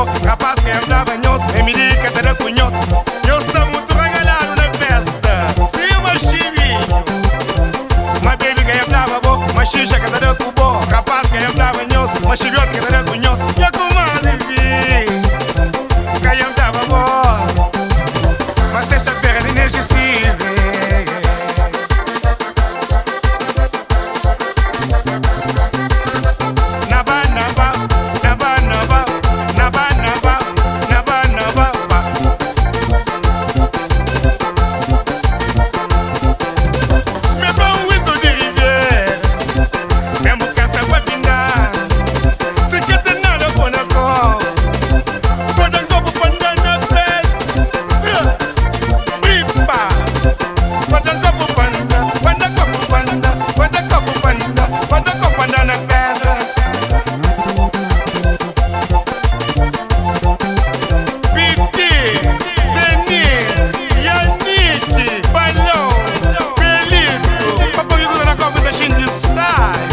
bo, capaz que eu dava nhoz, e me diga que era cunhos. Eu estou muito regalado na festa, sim, uma chivinho. Uma baby que eu dava bo, uma xixa que era cubo, capaz que eu dava nhoz, uma chiviota que era cunhos. E a comadre vi, que eu dava bo, mas sexta-feira nem se vê. Side.